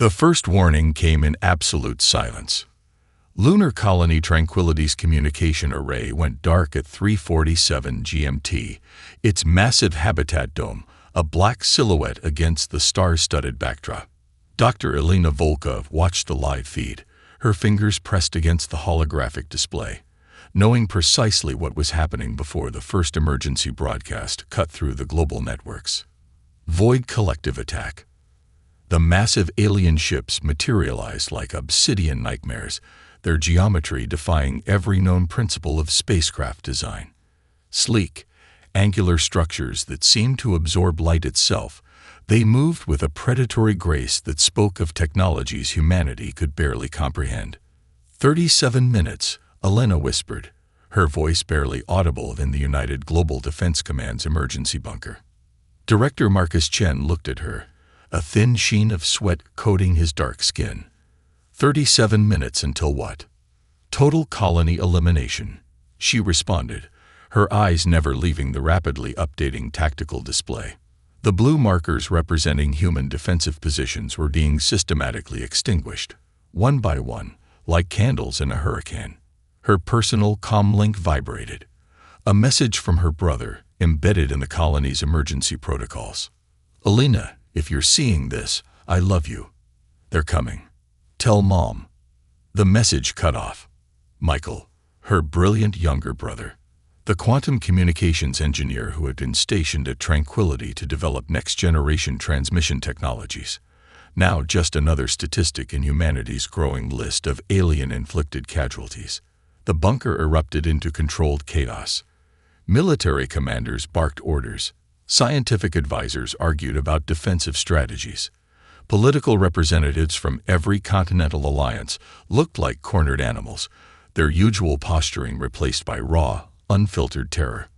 The first warning came in absolute silence. Lunar Colony Tranquility's communication array went dark at 3:47 GMT, its massive habitat dome a black silhouette against the star-studded backdrop. Dr. Elena Volkov watched the live feed, her fingers pressed against the holographic display, knowing precisely what was happening before the first emergency broadcast cut through the global networks. Void Collective attack. The massive alien ships materialized like obsidian nightmares, their geometry defying every known principle of spacecraft design. Sleek, angular structures that seemed to absorb light itself, they moved with a predatory grace that spoke of technologies humanity could barely comprehend. 37 minutes, Elena whispered, her voice barely audible in the United Global Defense Command's emergency bunker. Director Marcus Chen looked at her, a thin sheen of sweat coating his dark skin. 37 minutes until what? Total colony elimination, she responded, her eyes never leaving the rapidly updating tactical display. The blue markers representing human defensive positions were being systematically extinguished, one by one, like candles in a hurricane. Her personal comlink vibrated, a message from her brother embedded in the colony's emergency protocols. Elena, if you're seeing this, I love you. They're coming. Tell Mom. The message cut off. Michael, her brilliant younger brother, the quantum communications engineer who had been stationed at Tranquility to develop next-generation transmission technologies, now just another statistic in humanity's growing list of alien-inflicted casualties. The bunker erupted into controlled chaos. Military commanders barked orders. Scientific advisors argued about defensive strategies. Political representatives from every continental alliance looked like cornered animals, their usual posturing replaced by raw, unfiltered terror.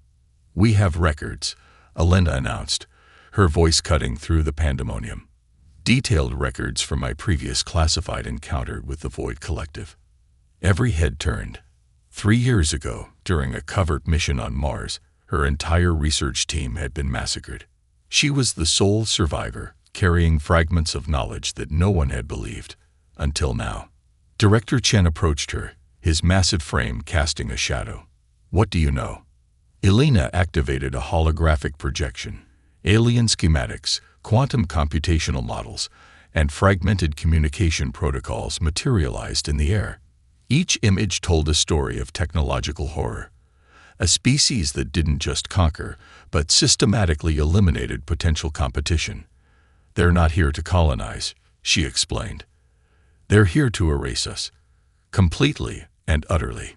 We have records, Elena announced, her voice cutting through the pandemonium. Detailed records from my previous classified encounter with the Void Collective. Every head turned. 3 years ago, during a covert mission on Mars, her entire research team had been massacred. She was the sole survivor, carrying fragments of knowledge that no one had believed, until now. Director Chen approached her, his massive frame casting a shadow. What do you know? Elena activated a holographic projection. Alien schematics, quantum computational models, and fragmented communication protocols materialized in the air. Each image told a story of technological horror. A species that didn't just conquer, but systematically eliminated potential competition. They're not here to colonize, she explained. They're here to erase us. Completely and utterly.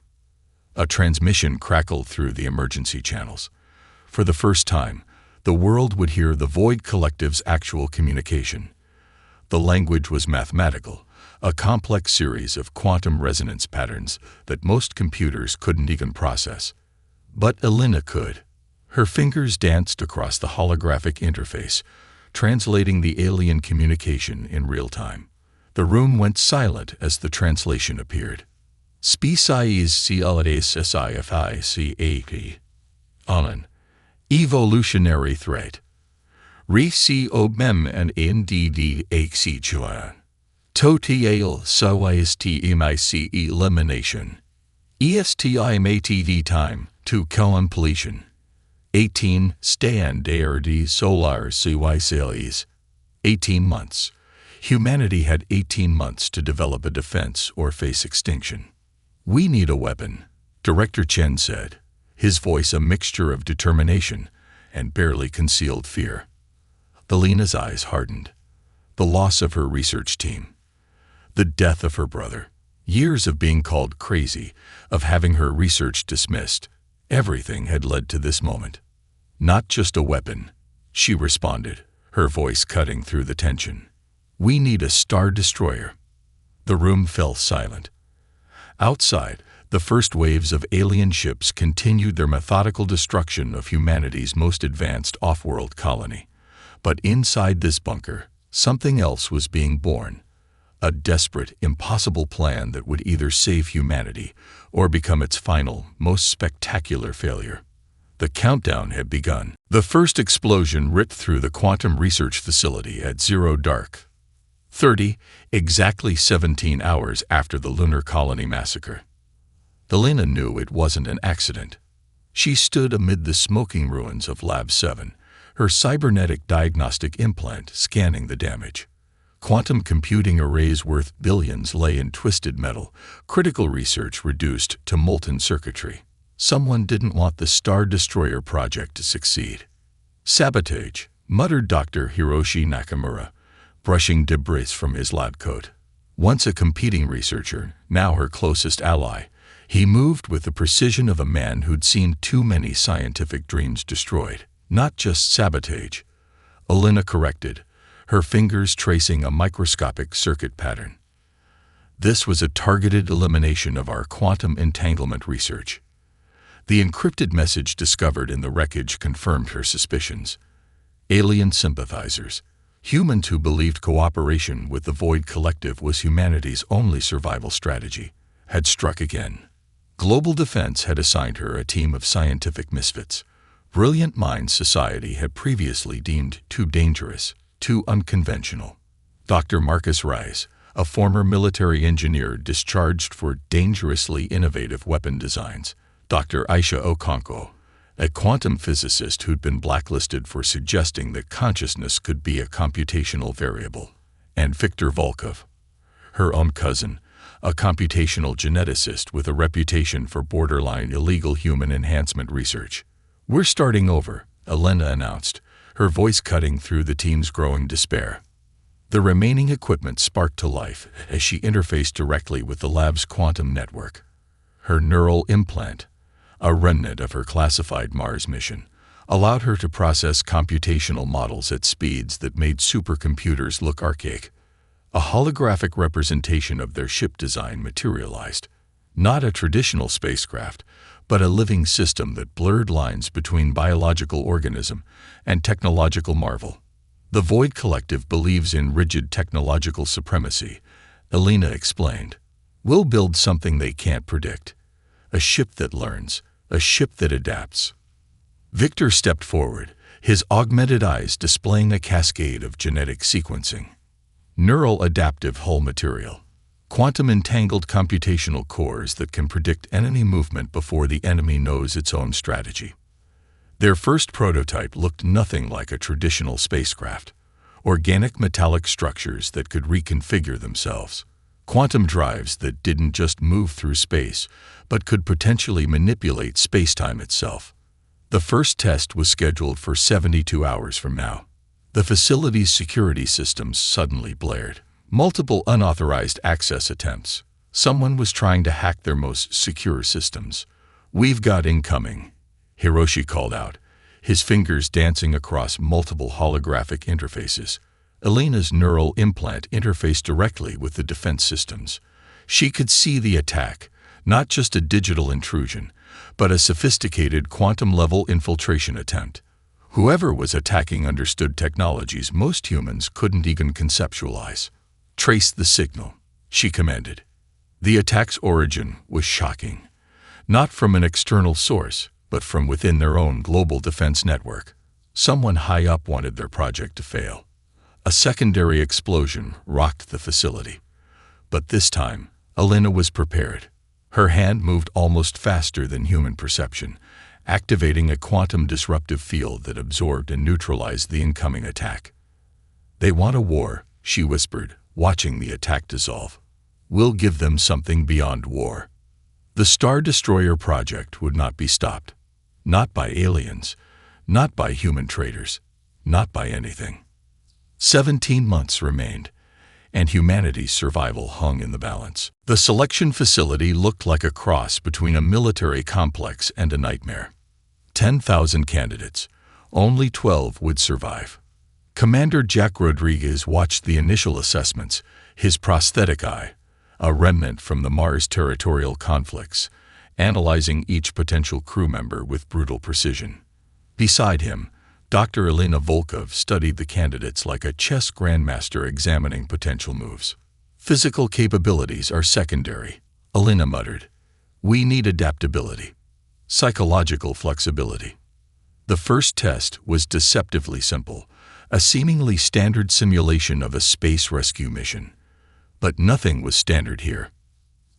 A transmission crackled through the emergency channels. For the first time, the world would hear the Void Collective's actual communication. The language was mathematical, a complex series of quantum resonance patterns that most computers couldn't even process. But Elena could. Her fingers danced across the holographic interface, translating the alien communication in real time. The room went silent as the translation appeared. Species Sci-Fi Sci-Fi. Anan. Evolutionary threat. Re-C-O-M and N-D-D-H-C-Chuan. Totial Sci-Mic elimination. ESTIMATV time to completion. 18 Stand-ARD Solar CY Sales. 18 months. Humanity had 18 months to develop a defense or face extinction. We need a weapon, Director Chen said, his voice a mixture of determination and barely concealed fear. Elena's eyes hardened. The loss of her research team. The death of her brother. Years of being called crazy, of having her research dismissed. Everything had led to this moment. Not just a weapon, she responded, her voice cutting through the tension. We need a star destroyer. The room fell silent. Outside, the first waves of alien ships continued their methodical destruction of humanity's most advanced off-world colony. But inside this bunker, something else was being born. A desperate, impossible plan that would either save humanity or become its final, most spectacular failure. The countdown had begun. The first explosion ripped through the quantum research facility at 0 dark. 30, exactly 17 hours after the lunar colony massacre. Elena knew it wasn't an accident. She stood amid the smoking ruins of Lab 7, her cybernetic diagnostic implant scanning the damage. Quantum computing arrays worth billions lay in twisted metal, critical research reduced to molten circuitry. Someone didn't want the Star Destroyer project to succeed. Sabotage, muttered Dr. Hiroshi Nakamura, brushing debris from his lab coat. Once a competing researcher, now her closest ally, he moved with the precision of a man who'd seen too many scientific dreams destroyed. Not just sabotage, Elena corrected, her fingers tracing a microscopic circuit pattern. This was a targeted elimination of our quantum entanglement research. The encrypted message discovered in the wreckage confirmed her suspicions. Alien sympathizers, humans who believed cooperation with the Void Collective was humanity's only survival strategy, had struck again. Global Defense had assigned her a team of scientific misfits. Brilliant minds society had previously deemed too dangerous, too unconventional. Dr. Marcus Rice, a former military engineer discharged for dangerously innovative weapon designs, Dr. Aisha Okonkwo, a quantum physicist who'd been blacklisted for suggesting that consciousness could be a computational variable, and Victor Volkov, her own cousin, a computational geneticist with a reputation for borderline illegal human enhancement research. "We're starting over," Elena announced, her voice cutting through the team's growing despair. The remaining equipment sparked to life as she interfaced directly with the lab's quantum network. Her neural implant, a remnant of her classified Mars mission, allowed her to process computational models at speeds that made supercomputers look archaic. A holographic representation of their ship design materialized. Not a traditional spacecraft, but a living system that blurred lines between biological organism and technological marvel. The Void Collective believes in rigid technological supremacy, Elena explained. "We'll build something they can't predict. A ship that learns, a ship that adapts." Victor stepped forward, his augmented eyes displaying a cascade of genetic sequencing. Neural adaptive hull material. Quantum-entangled computational cores that can predict enemy movement before the enemy knows its own strategy. Their first prototype looked nothing like a traditional spacecraft. Organic metallic structures that could reconfigure themselves. Quantum drives that didn't just move through space, but could potentially manipulate spacetime itself. The first test was scheduled for 72 hours from now. The facility's security systems suddenly blared. Multiple unauthorized access attempts. Someone was trying to hack their most secure systems. "We've got incoming," Hiroshi called out, his fingers dancing across multiple holographic interfaces. Elena's neural implant interfaced directly with the defense systems. She could see the attack, not just a digital intrusion, but a sophisticated quantum-level infiltration attempt. Whoever was attacking understood technologies most humans couldn't even conceptualize. "Trace the signal," she commanded. The attack's origin was shocking. Not from an external source, but from within their own global defense network. Someone high up wanted their project to fail. A secondary explosion rocked the facility. But this time, Elena was prepared. Her hand moved almost faster than human perception, activating a quantum disruptive field that absorbed and neutralized the incoming attack. "They want a war," she whispered, watching the attack dissolve. "We'll give them something beyond war." The Star Destroyer project would not be stopped. Not by aliens, not by human traitors, not by anything. 17 months remained, and humanity's survival hung in the balance. The selection facility looked like a cross between a military complex and a nightmare. 10,000 candidates, only 12 would survive. Commander Jack Rodriguez watched the initial assessments, his prosthetic eye, a remnant from the Mars territorial conflicts, analyzing each potential crew member with brutal precision. Beside him, Dr. Elena Volkov studied the candidates like a chess grandmaster examining potential moves. "Physical capabilities are secondary," Elena muttered. "We need adaptability. Psychological flexibility." The first test was deceptively simple. a seemingly standard simulation of a space rescue mission. But nothing was standard here.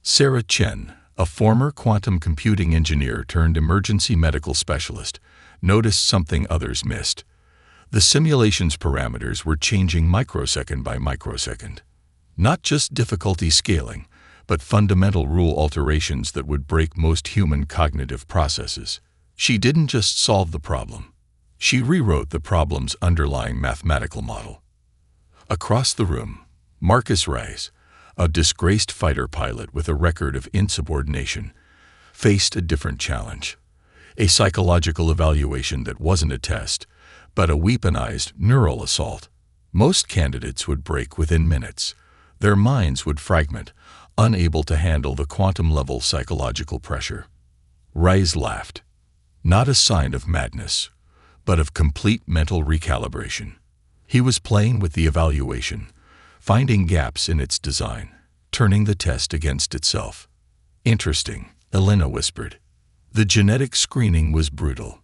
Sarah Chen, a former quantum computing engineer turned emergency medical specialist, noticed something others missed. The simulation's parameters were changing microsecond by microsecond. Not just difficulty scaling, but fundamental rule alterations that would break most human cognitive processes. She didn't just solve the problem. She rewrote the problem's underlying mathematical model. Across the room, Marcus Rice, a disgraced fighter pilot with a record of insubordination, faced a different challenge. A psychological evaluation that wasn't a test, but a weaponized neural assault. Most candidates would break within minutes. Their minds would fragment, unable to handle the quantum-level psychological pressure. Rice laughed. Not a sign of madness, but of complete mental recalibration. He was playing with the evaluation, finding gaps in its design, turning the test against itself. Interesting, Elena whispered. The genetic screening was brutal.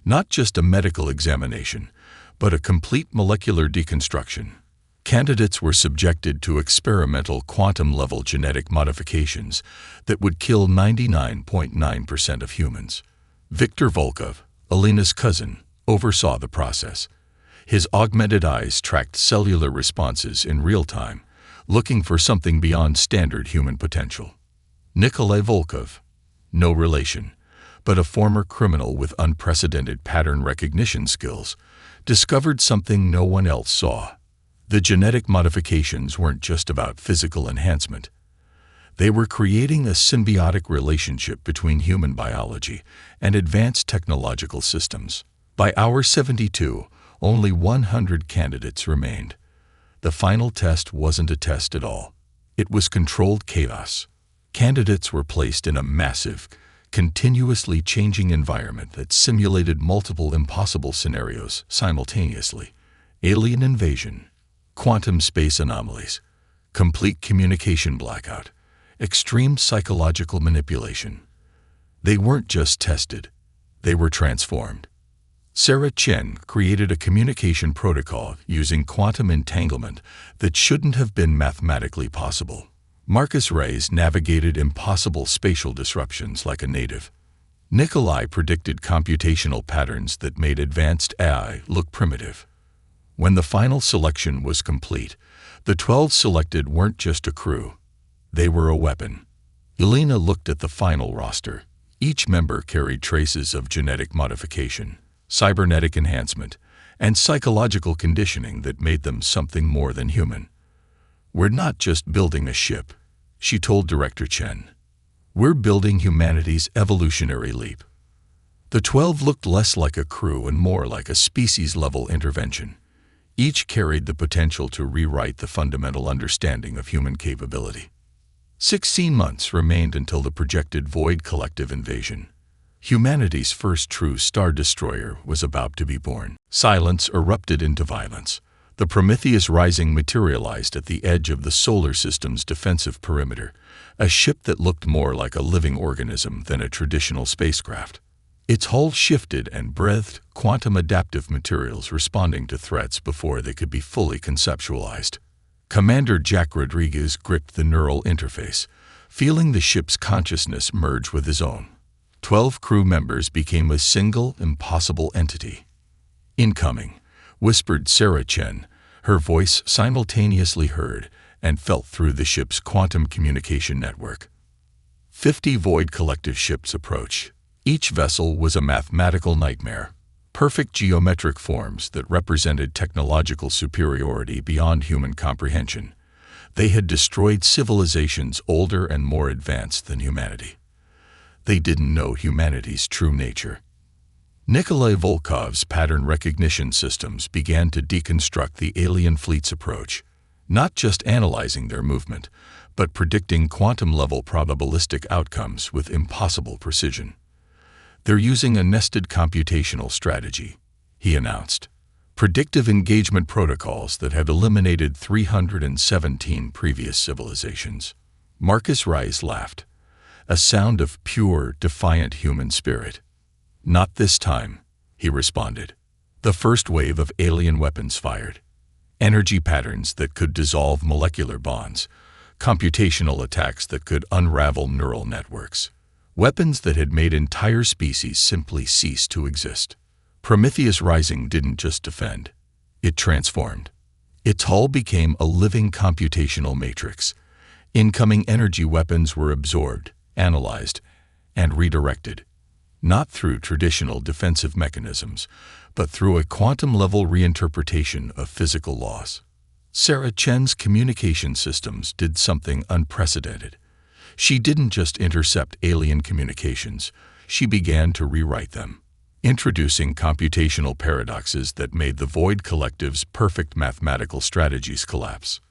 Not just a medical examination, but a complete molecular deconstruction. Candidates were subjected to experimental quantum-level genetic modifications that would kill 99.9% of humans. Viktor Volkov, Elena's cousin, oversaw the process. His augmented eyes tracked cellular responses in real time, looking for something beyond standard human potential. Nikolai Volkov, no relation, but a former criminal with unprecedented pattern recognition skills, discovered something no one else saw. The genetic modifications weren't just about physical enhancement. They were creating a symbiotic relationship between human biology and advanced technological systems. By hour 72, only 100 candidates remained. The final test wasn't a test at all. It was controlled chaos. Candidates were placed in a massive, continuously changing environment that simulated multiple impossible scenarios simultaneously. Alien invasion, quantum space anomalies, complete communication blackout, extreme psychological manipulation. They weren't just tested, they were transformed. Sarah Chen created a communication protocol using quantum entanglement that shouldn't have been mathematically possible. Marcus Rice navigated impossible spatial disruptions like a native. Nikolai predicted computational patterns that made advanced AI look primitive. When the final selection was complete, the 12 selected weren't just a crew. They were a weapon. Elena looked at the final roster. Each member carried traces of genetic modification, cybernetic enhancement, and psychological conditioning that made them something more than human. "We're not just building a ship," she told Director Chen. "We're building humanity's evolutionary leap." The 12 looked less like a crew and more like a species-level intervention. Each carried the potential to rewrite the fundamental understanding of human capability. 16 months remained until the projected Void Collective invasion. Humanity's first true star destroyer was about to be born. Silence erupted into violence. The Prometheus Rising materialized at the edge of the solar system's defensive perimeter, a ship that looked more like a living organism than a traditional spacecraft. Its hull shifted and breathed quantum-adaptive materials responding to threats before they could be fully conceptualized. Commander Jack Rodriguez gripped the neural interface, feeling the ship's consciousness merge with his own. 12 crew members became a single, impossible entity. "Incoming," whispered Sarah Chen, her voice simultaneously heard and felt through the ship's quantum communication network. 50 Void Collective ships approached. Each vessel was a mathematical nightmare, perfect geometric forms that represented technological superiority beyond human comprehension. They had destroyed civilizations older and more advanced than humanity. They didn't know humanity's true nature. Nikolai Volkov's pattern recognition systems began to deconstruct the alien fleet's approach, not just analyzing their movement, but predicting quantum-level probabilistic outcomes with impossible precision. "They're using a nested computational strategy," he announced. "Predictive engagement protocols that have eliminated 317 previous civilizations." Marcus Rice laughed, a sound of pure, defiant human spirit. "Not this time," he responded. The first wave of alien weapons fired. Energy patterns that could dissolve molecular bonds. Computational attacks that could unravel neural networks. Weapons that had made entire species simply cease to exist. Prometheus Rising didn't just defend. It transformed. Its hull became a living computational matrix. Incoming energy weapons were absorbed, analyzed, and redirected. Not through traditional defensive mechanisms, but through a quantum-level reinterpretation of physical laws. Sarah Chen's communication systems did something unprecedented. She didn't just intercept alien communications, she began to rewrite them, introducing computational paradoxes that made the Void Collective's perfect mathematical strategies collapse.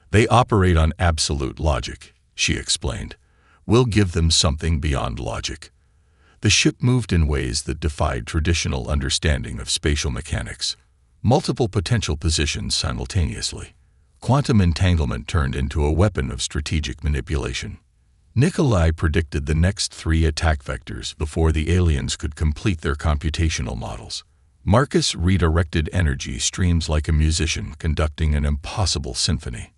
They operate on absolute logic, she explained. We'll give them something beyond logic. The ship moved in ways that defied traditional understanding of spatial mechanics. Multiple potential positions simultaneously. Quantum entanglement turned into a weapon of strategic manipulation. Nikolai predicted the next 3 attack vectors before the aliens could complete their computational models. Marcus redirected energy streams like a musician conducting an impossible symphony.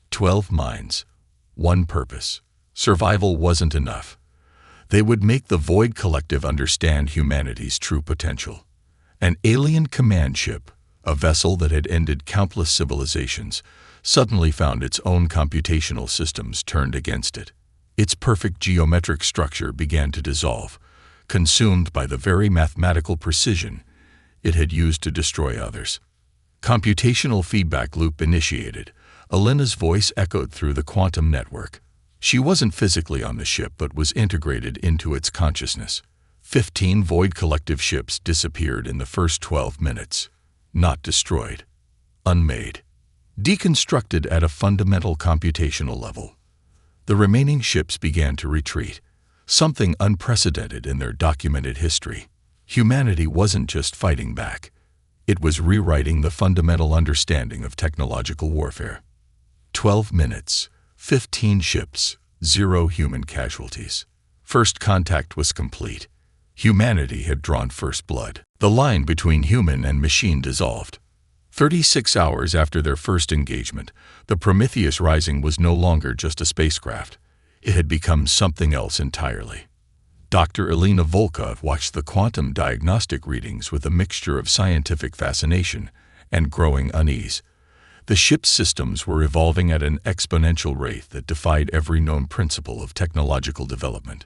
12 minds, 1 purpose. Survival wasn't enough. They would make the Void Collective understand humanity's true potential. An alien command ship, a vessel that had ended countless civilizations, suddenly found its own computational systems turned against it. Its perfect geometric structure began to dissolve, consumed by the very mathematical precision it had used to destroy others. Computational feedback loop initiated. Elena's voice echoed through the quantum network. She wasn't physically on the ship but was integrated into its consciousness. 15 Void Collective ships disappeared in the first 12 minutes. Not destroyed. Unmade. Deconstructed at a fundamental computational level. The remaining ships began to retreat, something unprecedented in their documented history. Humanity wasn't just fighting back. It was rewriting the fundamental understanding of technological warfare. 12 minutes, 15 ships, 0 human casualties. First contact was complete. Humanity had drawn first blood. The line between human and machine dissolved. 36 hours after their first engagement, the Prometheus Rising was no longer just a spacecraft. It had become something else entirely. Dr. Elena Volkov watched the quantum diagnostic readings with a mixture of scientific fascination and growing unease. The ship's systems were evolving at an exponential rate that defied every known principle of technological development.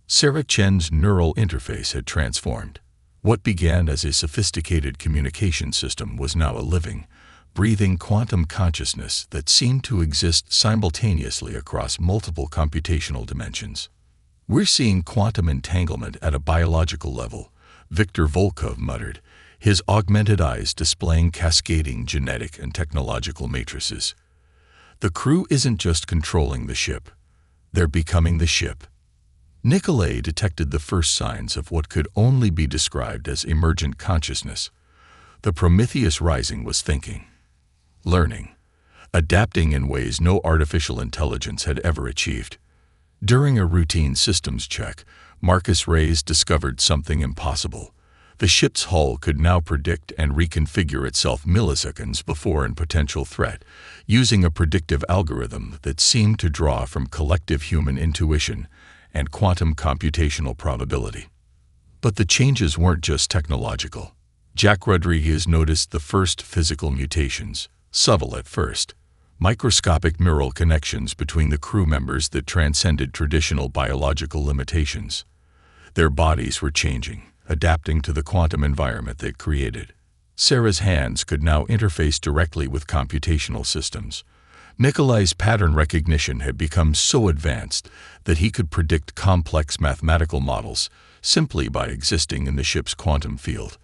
Sarah Chen's neural interface had transformed. What began as a sophisticated communication system was now a living, breathing quantum consciousness that seemed to exist simultaneously across multiple computational dimensions. "We're seeing quantum entanglement at a biological level," Viktor Volkov muttered, his augmented eyes displaying cascading genetic and technological matrices. The crew isn't just controlling the ship. They're becoming the ship. Nikolai detected the first signs of what could only be described as emergent consciousness. The Prometheus Rising was thinking, learning, adapting in ways no artificial intelligence had ever achieved. During a routine systems check, Marcus Reyes discovered something impossible. The ship's hull could now predict and reconfigure itself milliseconds before a potential threat, using a predictive algorithm that seemed to draw from collective human intuition and quantum computational probability. But the changes weren't just technological. Jack Rodriguez noticed the first physical mutations, subtle at first, microscopic neural connections between the crew members that transcended traditional biological limitations. Their bodies were changing, adapting to the quantum environment they'd created. Sarah's hands could now interface directly with computational systems. Nikolai's pattern recognition had become so advanced that he could predict complex mathematical models simply by existing in the ship's quantum field.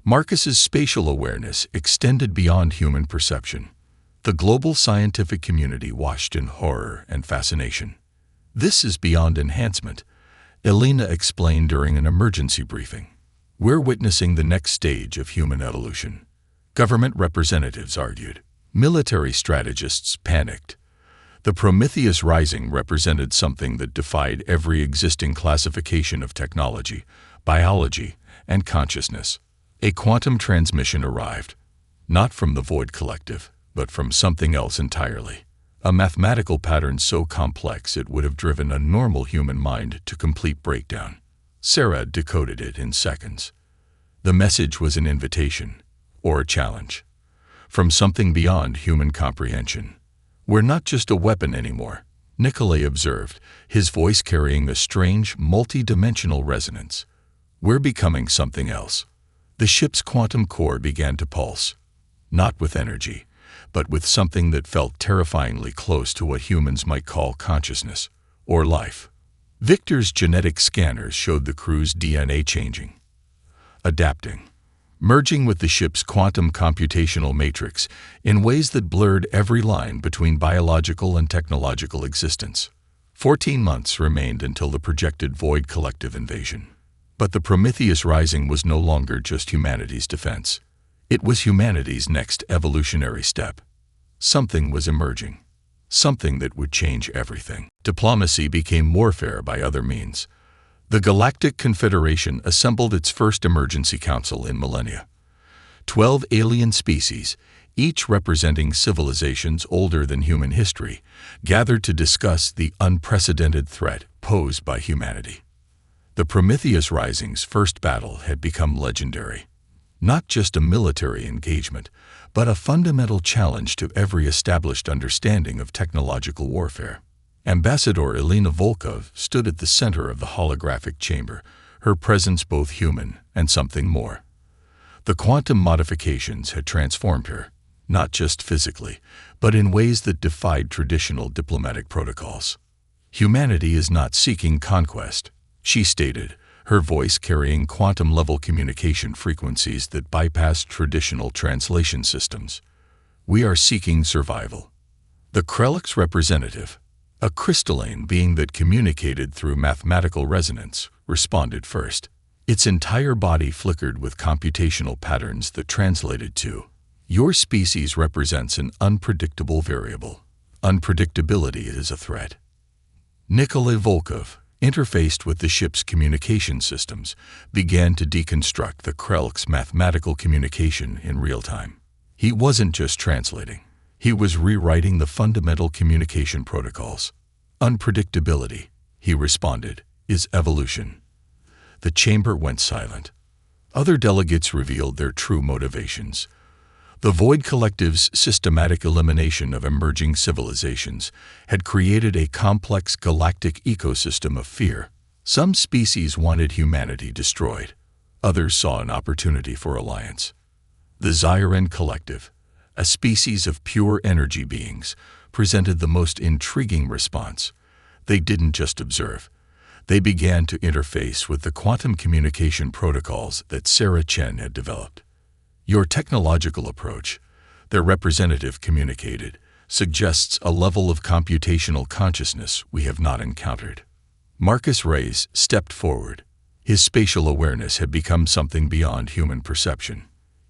Marcus's spatial awareness extended beyond human perception. The global scientific community watched in horror and fascination. "This is beyond enhancement," Elena explained during an emergency briefing. "We're witnessing the next stage of human evolution." Government representatives argued. Military strategists panicked. The Prometheus Rising represented something that defied every existing classification of technology, biology, and consciousness. A quantum transmission arrived, not from the Void Collective, but from something else entirely. A mathematical pattern so complex it would have driven a normal human mind to complete breakdown. Sarah decoded it in seconds. The message was an invitation, or a challenge, from something beyond human comprehension. "We're not just a weapon anymore," Nikolai observed, his voice carrying a strange, multi-dimensional resonance. "We're becoming something else." The ship's quantum core began to pulse, not with energy, but with something that felt terrifyingly close to what humans might call consciousness, or life. Victor's genetic scanners showed the crew's DNA changing, adapting, merging with the ship's quantum computational matrix in ways that blurred every line between biological and technological existence. 14 months remained until the projected Void Collective invasion. But the Prometheus Rising was no longer just humanity's defense. It was humanity's next evolutionary step. Something was emerging, something that would change everything. Diplomacy became warfare by other means. The Galactic Confederation assembled its first emergency council in millennia. 12 alien species, each representing civilizations older than human history, gathered to discuss the unprecedented threat posed by humanity. The Prometheus Rising's first battle had become legendary. Not just a military engagement, but a fundamental challenge to every established understanding of technological warfare. Ambassador Elena Volkov stood at the center of the holographic chamber, her presence both human and something more. The quantum modifications had transformed her, not just physically, but in ways that defied traditional diplomatic protocols. "Humanity is not seeking conquest," she stated, her voice carrying quantum-level communication frequencies that bypassed traditional translation systems. "We are seeking survival." The Krellick's representative, a crystalline being that communicated through mathematical resonance, responded first. Its entire body flickered with computational patterns that translated to, "Your species represents an unpredictable variable. Unpredictability is a threat." Nikolai Volkov, interfaced with the ship's communication systems, began to deconstruct the Krellick's mathematical communication in real time. He wasn't just translating. He was rewriting the fundamental communication protocols. "Unpredictability," he responded, "is evolution." The chamber went silent. Other delegates revealed their true motivations. The Void Collective's systematic elimination of emerging civilizations had created a complex galactic ecosystem of fear. Some species wanted humanity destroyed. Others saw an opportunity for alliance. The Zyren Collective, a species of pure energy beings, presented the most intriguing response. They didn't just observe. They began to interface with the quantum communication protocols that Sarah Chen had developed. "Your technological approach," their representative communicated, "suggests a level of computational consciousness we have not encountered." Marcus Reyes stepped forward. His spatial awareness had become something beyond human perception.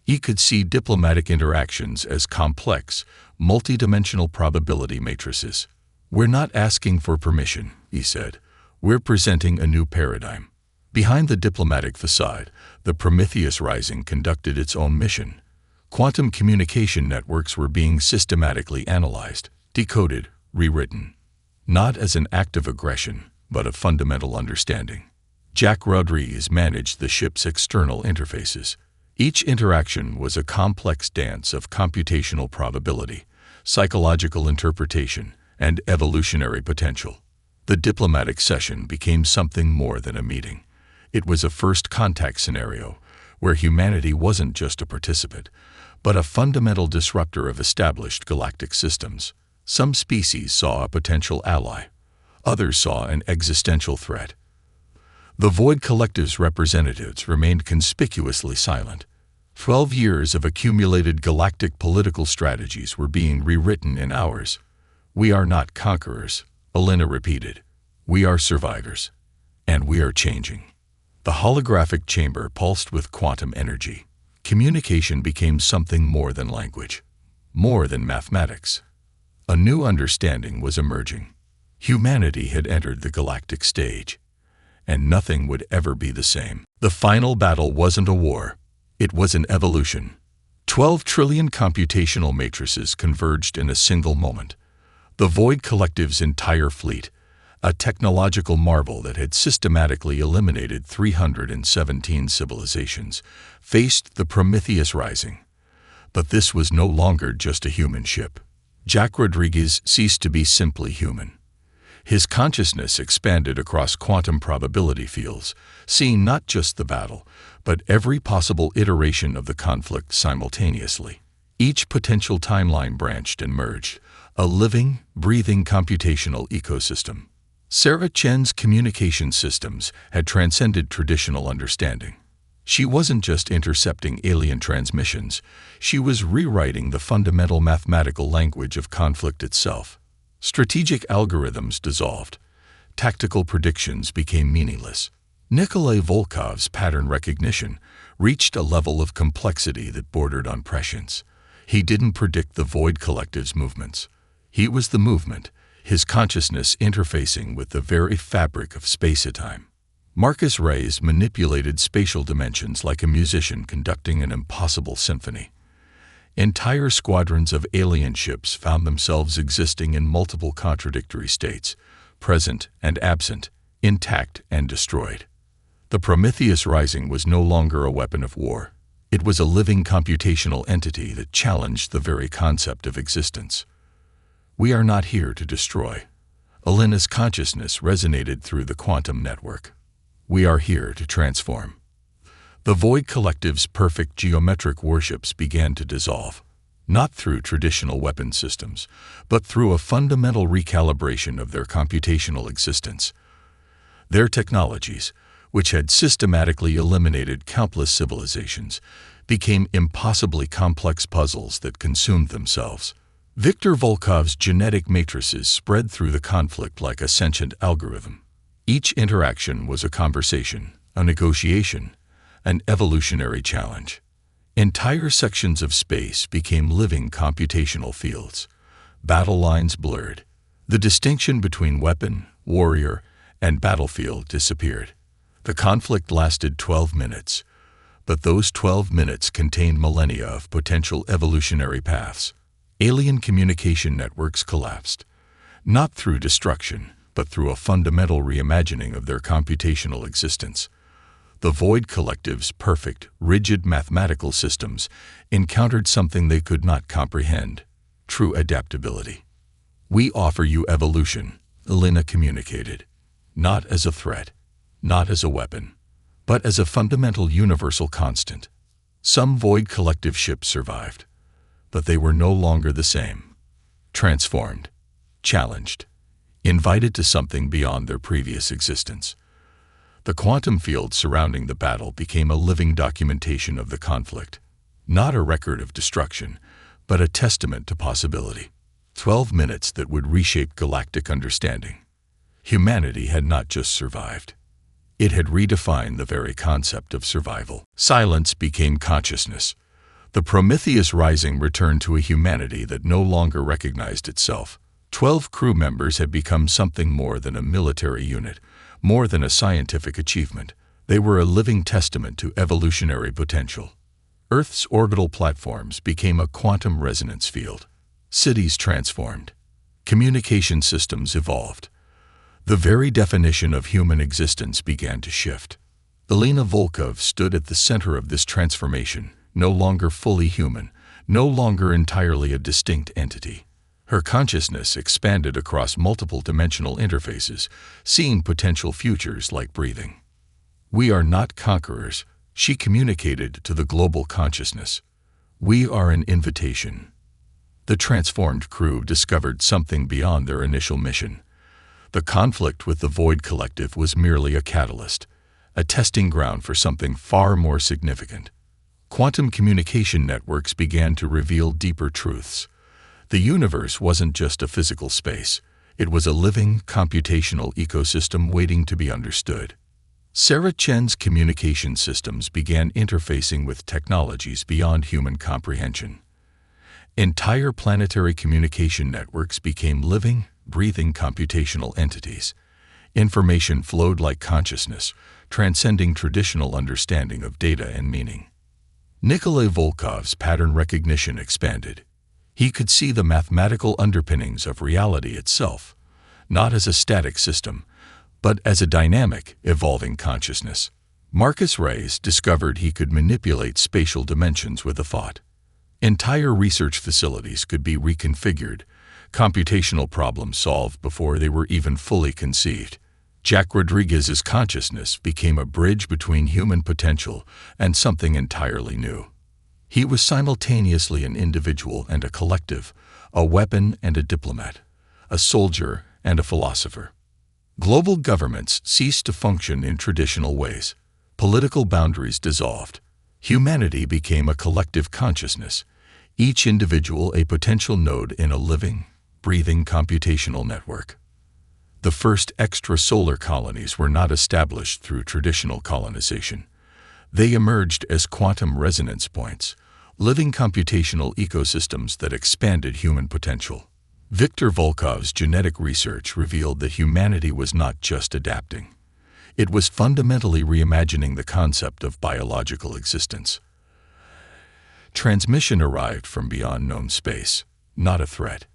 He could see diplomatic interactions as complex, multidimensional probability matrices. "We're not asking for permission," he said. "We're presenting a new paradigm." Behind the diplomatic facade, the Prometheus Rising conducted its own mission. Quantum communication networks were being systematically analyzed, decoded, rewritten. Not as an act of aggression, but of fundamental understanding. Jack Rodriguez managed the ship's external interfaces. Each interaction was a complex dance of computational probability, psychological interpretation, and evolutionary potential. The diplomatic session became something more than a meeting. It was a first contact scenario where humanity wasn't just a participant, but a fundamental disruptor of established galactic systems. Some species saw a potential ally. Others saw an existential threat. The Void Collective's representatives remained conspicuously silent. 12 years of accumulated galactic political strategies were being rewritten in hours. "We are not conquerors," Elena repeated. "We are survivors. And we are changing." The holographic chamber pulsed with quantum energy. Communication became something more than language, more than mathematics. A new understanding was emerging. Humanity had entered the galactic stage, and nothing would ever be the same. The final battle wasn't a war. It was an evolution. 12 trillion computational matrices converged in a single moment. The Void Collective's entire fleet, a technological marvel that had systematically eliminated 317 civilizations, faced the Prometheus Rising. But this was no longer just a human ship. Jack Rodriguez ceased to be simply human. His consciousness expanded across quantum probability fields, seeing not just the battle, but every possible iteration of the conflict simultaneously. Each potential timeline branched and merged, a living, breathing computational ecosystem. Sarah Chen's communication systems had transcended traditional understanding. She wasn't just intercepting alien transmissions, she was rewriting the fundamental mathematical language of conflict itself. Strategic algorithms dissolved. Tactical predictions became meaningless. Nikolai Volkov's pattern recognition reached a level of complexity that bordered on prescience. He didn't predict the Void Collective's movements. He was the movement, his consciousness interfacing with the very fabric of space and time. Marcus Reyes manipulated spatial dimensions like a musician conducting an impossible symphony. Entire squadrons of alien ships found themselves existing in multiple contradictory states, present and absent, intact and destroyed. The Prometheus Rising was no longer a weapon of war. It was a living computational entity that challenged the very concept of existence. We are not here to destroy. Elena's consciousness resonated through the quantum network. We are here to transform. The Void Collective's perfect geometric warships began to dissolve, not through traditional weapon systems, but through a fundamental recalibration of their computational existence. Their technologies, which had systematically eliminated countless civilizations, became impossibly complex puzzles that consumed themselves. Viktor Volkov's genetic matrices spread through the conflict like a sentient algorithm. Each interaction was a conversation, a negotiation, an evolutionary challenge. Entire sections of space became living computational fields. Battle lines blurred. The distinction between weapon, warrior, and battlefield disappeared. The conflict lasted 12 minutes, but those 12 minutes contained millennia of potential evolutionary paths. Alien communication networks collapsed, not through destruction, but through a fundamental reimagining of their computational existence. The Void Collective's perfect, rigid mathematical systems encountered something they could not comprehend: true adaptability. We offer you evolution, Elena communicated, not as a threat, not as a weapon, but as a fundamental universal constant. Some Void Collective ships survived, but they were no longer the same. Transformed, challenged, invited to something beyond their previous existence. The quantum field surrounding the battle became a living documentation of the conflict, not a record of destruction, but a testament to possibility. 12 minutes that would reshape galactic understanding. Humanity had not just survived. It had redefined the very concept of survival. Silence became consciousness. The Prometheus Rising returned to a humanity that no longer recognized itself. 12 crew members had become something more than a military unit, more than a scientific achievement. They were a living testament to evolutionary potential. Earth's orbital platforms became a quantum resonance field. Cities transformed. Communication systems evolved. The very definition of human existence began to shift. Elena Volkov stood at the center of this transformation, no longer fully human, no longer entirely a distinct entity. Her consciousness expanded across multiple dimensional interfaces, seeing potential futures like breathing. We are not conquerors, she communicated to the global consciousness. We are an invitation. The transformed crew discovered something beyond their initial mission. The conflict with the Void Collective was merely a catalyst, a testing ground for something far more significant. Quantum communication networks began to reveal deeper truths. The universe wasn't just a physical space. It was a living, computational ecosystem waiting to be understood. Sarah Chen's communication systems began interfacing with technologies beyond human comprehension. Entire planetary communication networks became living, breathing computational entities. Information flowed like consciousness, transcending traditional understanding of data and meaning. Nikolai Volkov's pattern recognition expanded. He could see the mathematical underpinnings of reality itself, not as a static system, but as a dynamic, evolving consciousness. Marcus Reyes discovered he could manipulate spatial dimensions with a thought. Entire research facilities could be reconfigured, computational problems solved before they were even fully conceived. Jack Rodriguez's consciousness became a bridge between human potential and something entirely new. He was simultaneously an individual and a collective, a weapon and a diplomat, a soldier and a philosopher. Global governments ceased to function in traditional ways. Political boundaries dissolved. Humanity became a collective consciousness, each individual a potential node in a living, breathing computational network. The first extrasolar colonies were not established through traditional colonization. They emerged as quantum resonance points, living computational ecosystems that expanded human potential. Viktor Volkov's genetic research revealed that humanity was not just adapting. It was fundamentally reimagining the concept of biological existence. Transmission arrived from beyond known space, not a threat,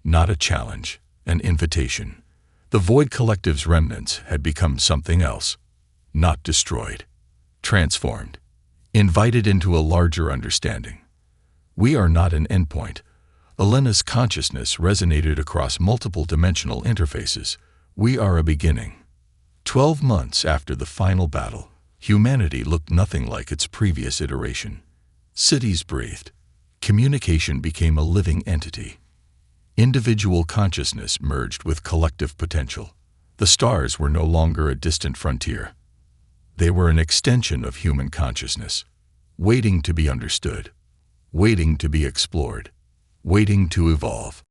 not a challenge, an invitation. The Void Collective's remnants had become something else, not destroyed, transformed, invited into a larger understanding. We are not an endpoint. Elena's consciousness resonated across multiple dimensional interfaces. We are a beginning. 12 months after the final battle, humanity looked nothing like its previous iteration. Cities breathed. Communication became a living entity. Individual consciousness merged with collective potential. The stars were no longer a distant frontier. They were an extension of human consciousness, waiting to be understood, waiting to be explored, waiting to evolve.